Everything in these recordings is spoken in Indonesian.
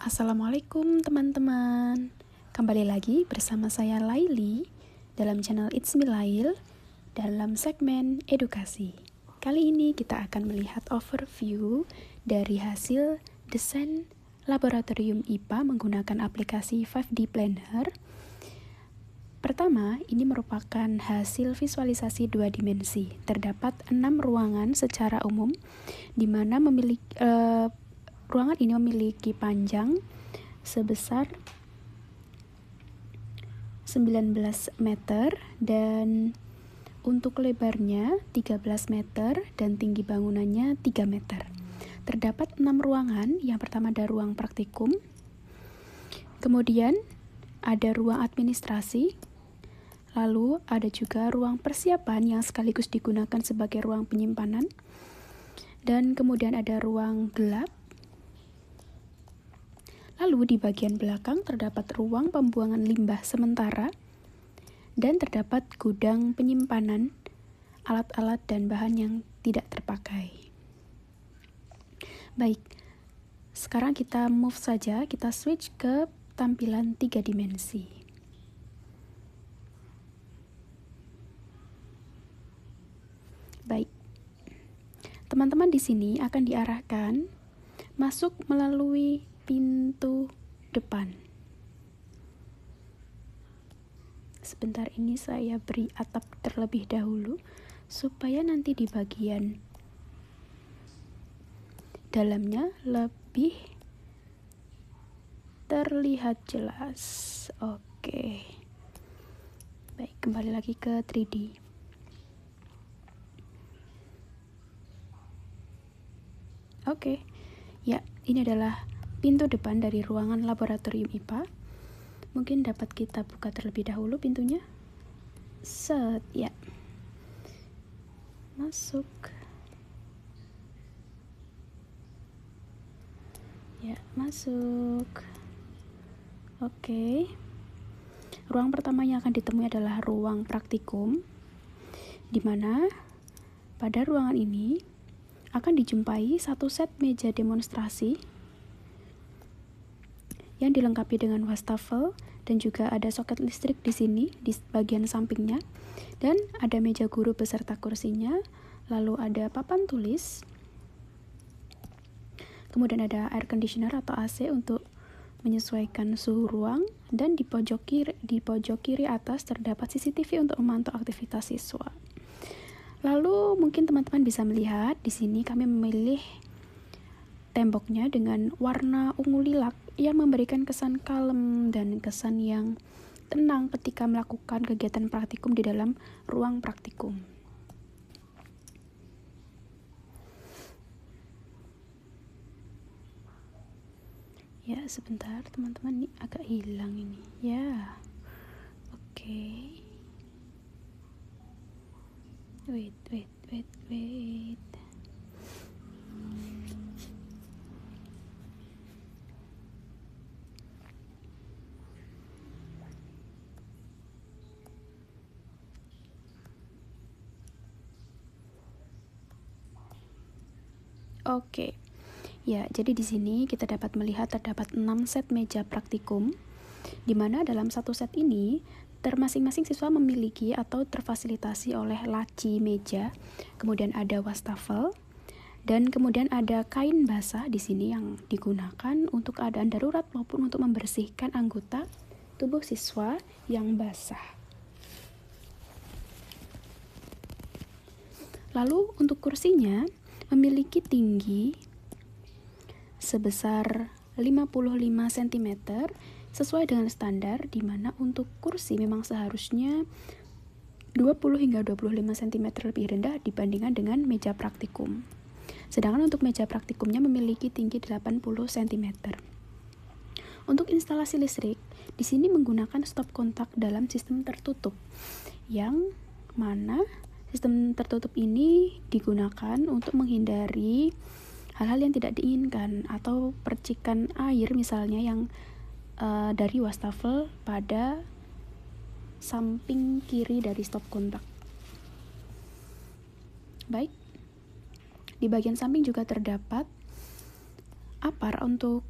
Assalamualaikum teman-teman. Kembali lagi bersama saya Laili dalam channel It's Me Lail dalam segmen edukasi. Kali ini kita akan melihat overview dari hasil desain laboratorium IPA menggunakan aplikasi 5D Planner. Pertama, ini merupakan hasil visualisasi 2 dimensi. Terdapat 6 ruangan secara umum di mana ruangan ini memiliki panjang sebesar 19 meter dan untuk lebarnya 13 meter dan tinggi bangunannya 3 meter. Terdapat 6 ruangan. Yang pertama ada ruang praktikum, kemudian ada ruang administrasi, lalu ada juga ruang persiapan yang sekaligus digunakan sebagai ruang penyimpanan, dan kemudian ada ruang gelap. Lalu di bagian belakang terdapat ruang pembuangan limbah sementara dan terdapat gudang penyimpanan alat-alat dan bahan yang tidak terpakai. Baik, sekarang kita move saja, kita switch ke tampilan 3 dimensi. Baik, teman-teman di sini akan diarahkan masuk melalui pintu depan. Sebentar, ini saya beri atap terlebih dahulu supaya nanti di bagian dalamnya lebih terlihat jelas. Oke. Baik, kembali lagi ke 3D. Oke. Ya, ini adalah pintu depan dari ruangan laboratorium IPA. Mungkin dapat kita buka terlebih dahulu pintunya. Set, ya. Masuk. Ya, masuk. Oke. Ruang pertama yang akan ditemui adalah ruang praktikum, di mana pada ruangan ini akan dijumpai satu set meja demonstrasi yang dilengkapi dengan wastafel dan juga ada soket listrik di sini di bagian sampingnya, dan ada meja guru beserta kursinya, lalu ada papan tulis, kemudian ada air conditioner atau AC untuk menyesuaikan suhu ruang, dan di pojok kiri atas terdapat CCTV untuk memantau aktivitas siswa. Lalu mungkin teman-teman bisa melihat di sini kami memilih temboknya dengan warna ungu lilac yang memberikan kesan kalem dan kesan yang tenang ketika melakukan kegiatan praktikum di dalam ruang praktikum. Ya, sebentar teman-teman, ini agak hilang ini. Ya. Oke. Wait. Oke. Ya, jadi di sini kita dapat melihat terdapat 6 set meja praktikum, di mana dalam satu set ini masing-masing siswa memiliki atau terfasilitasi oleh laci meja, kemudian ada wastafel, dan kemudian ada kain basah di sini yang digunakan untuk keadaan darurat maupun untuk membersihkan anggota tubuh siswa yang basah. Lalu untuk kursinya memiliki tinggi sebesar 55 cm sesuai dengan standar, di mana untuk kursi memang seharusnya 20 hingga 25 cm lebih rendah dibandingkan dengan meja praktikum. Sedangkan untuk meja praktikumnya memiliki tinggi 80 cm. Untuk instalasi listrik, di sini menggunakan stop kontak dalam sistem tertutup, yang mana sistem tertutup ini digunakan untuk menghindari hal-hal yang tidak diinginkan atau percikan air misalnya yang dari wastafel pada samping kiri dari stop kontak. Baik, di bagian samping juga terdapat apar untuk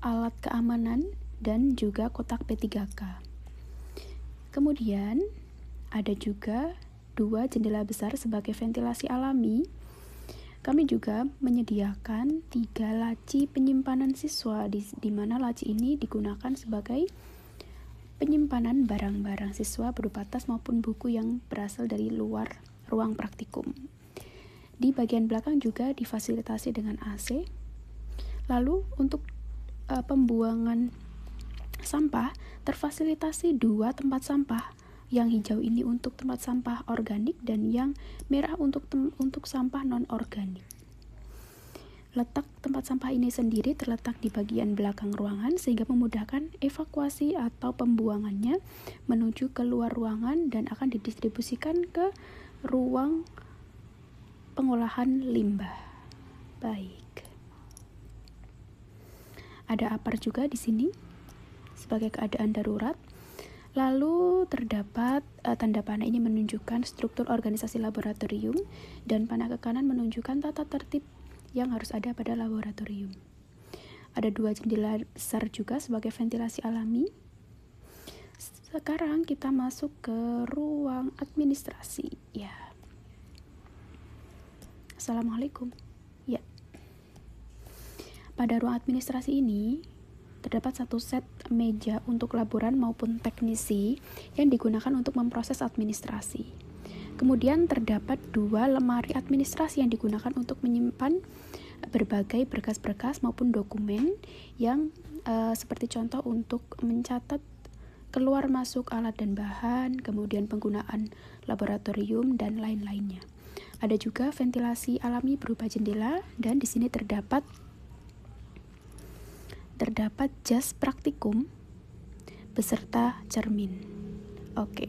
alat keamanan, dan juga kotak P3K. Kemudian ada juga 2 jendela besar sebagai ventilasi alami. Kami juga menyediakan 3 laci penyimpanan siswa, di mana laci ini digunakan sebagai penyimpanan barang-barang siswa berupa tas maupun buku yang berasal dari luar ruang praktikum. Di bagian belakang juga difasilitasi dengan AC. Lalu untuk pembuangan sampah terfasilitasi 2 tempat sampah. Yang hijau ini untuk tempat sampah organik dan yang merah untuk sampah non-organik. Letak tempat sampah ini sendiri terletak di bagian belakang ruangan sehingga memudahkan evakuasi atau pembuangannya menuju keluar ruangan dan akan didistribusikan ke ruang pengolahan limbah. Baik. Ada APAR juga di sini sebagai keadaan darurat. Lalu terdapat tanda panah ini menunjukkan struktur organisasi laboratorium dan panah ke kanan menunjukkan tata tertib yang harus ada pada laboratorium. Ada 2 jendela besar juga sebagai ventilasi alami. Sekarang kita masuk ke ruang administrasi. Ya. Assalamualaikum. Ya. Pada ruang administrasi ini terdapat 1 set meja untuk laboran maupun teknisi yang digunakan untuk memproses administrasi. Kemudian terdapat 2 lemari administrasi yang digunakan untuk menyimpan berbagai berkas-berkas maupun dokumen yang seperti contoh untuk mencatat keluar masuk alat dan bahan, kemudian penggunaan laboratorium dan lain-lainnya. Ada juga ventilasi alami berupa jendela dan di sini terdapat jas praktikum beserta cermin. Oke,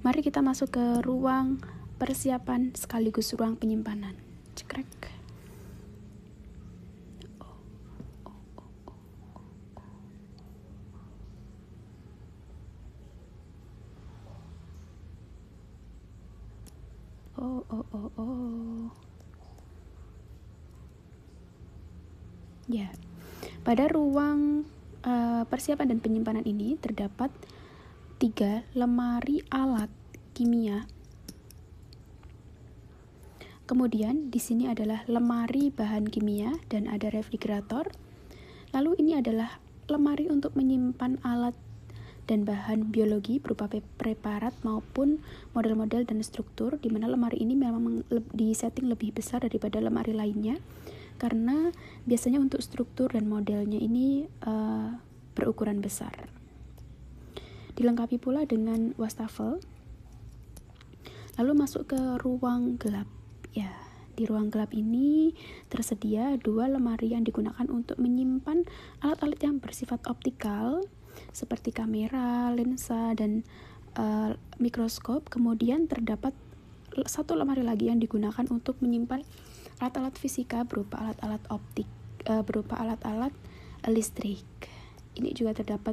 mari kita masuk ke ruang persiapan sekaligus ruang penyimpanan. Cekrek. Ya. Pada ruang persiapan dan penyimpanan ini terdapat 3 lemari alat kimia. Kemudian di sini adalah lemari bahan kimia dan ada refrigerator. Lalu ini adalah lemari untuk menyimpan alat dan bahan biologi berupa preparat maupun model-model dan struktur, di mana lemari ini memang disetting lebih besar daripada lemari lainnya. Karena biasanya untuk struktur dan modelnya ini berukuran besar. Dilengkapi pula dengan wastafel. Lalu masuk ke ruang gelap. Ya, di ruang gelap ini tersedia 2 lemari yang digunakan untuk menyimpan alat-alat yang bersifat optikal seperti kamera, lensa, dan mikroskop. Kemudian terdapat 1 lemari lagi yang digunakan untuk menyimpan alat-alat fisika berupa alat-alat optik, berupa alat-alat listrik. Ini juga terdapat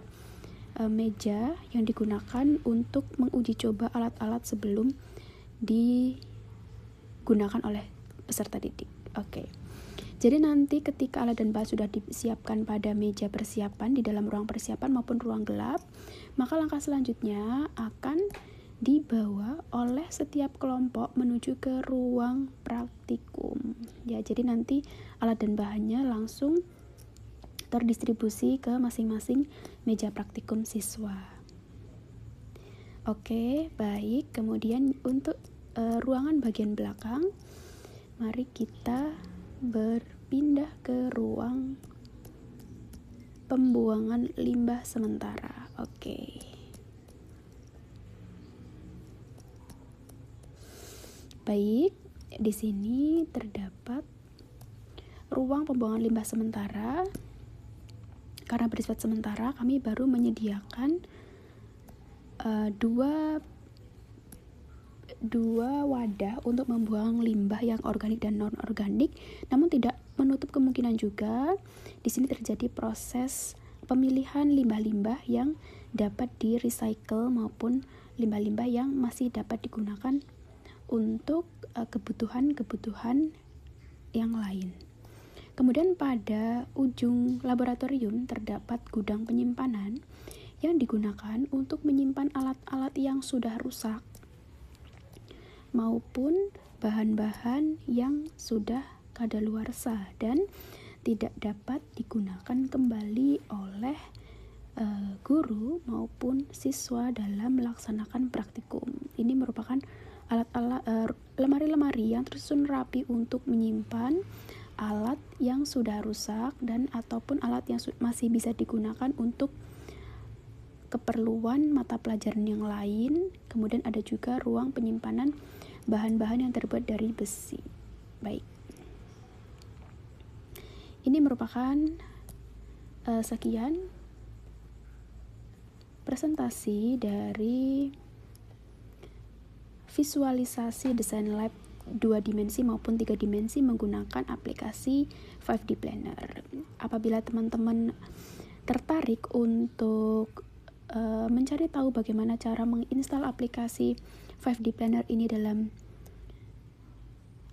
meja yang digunakan untuk menguji coba alat-alat sebelum digunakan oleh peserta didik. Oke. Jadi nanti ketika alat dan bahan sudah disiapkan pada meja persiapan di dalam ruang persiapan maupun ruang gelap, maka langkah selanjutnya akan dibawa oleh setiap kelompok menuju ke ruang praktikum. Ya, jadi nanti alat dan bahannya langsung terdistribusi ke masing-masing meja praktikum siswa. Oke, baik. Kemudian untuk ruangan bagian belakang, mari kita berpindah ke ruang pembuangan limbah sementara. Oke. Baik, di sini terdapat ruang pembuangan limbah sementara. Karena bersifat sementara, kami baru menyediakan dua wadah untuk membuang limbah yang organik dan non-organik. Namun tidak menutup kemungkinan juga di sini terjadi proses pemilihan limbah-limbah yang dapat di-recycle maupun limbah-limbah yang masih dapat digunakan untuk kebutuhan-kebutuhan yang lain. Kemudian pada ujung laboratorium terdapat gudang penyimpanan yang digunakan untuk menyimpan alat-alat yang sudah rusak maupun bahan-bahan yang sudah kadaluarsa dan tidak dapat digunakan kembali oleh guru maupun siswa dalam melaksanakan praktikum. Ini merupakan lemari-lemari yang tersusun rapi untuk menyimpan alat yang sudah rusak dan ataupun alat yang masih bisa digunakan untuk keperluan mata pelajaran yang lain. Kemudian ada juga ruang penyimpanan bahan-bahan yang terbuat dari besi. Baik. Ini merupakan sekian presentasi dari visualisasi desain lab 2 dimensi maupun 3 dimensi menggunakan aplikasi 5D Planner. Apabila teman-teman tertarik untuk mencari tahu bagaimana cara menginstal aplikasi 5D Planner ini dalam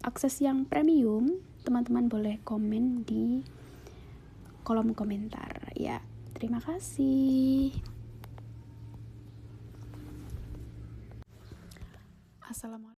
akses yang premium, teman-teman boleh komen di kolom komentar ya. Terima kasih. Assalamualaikum.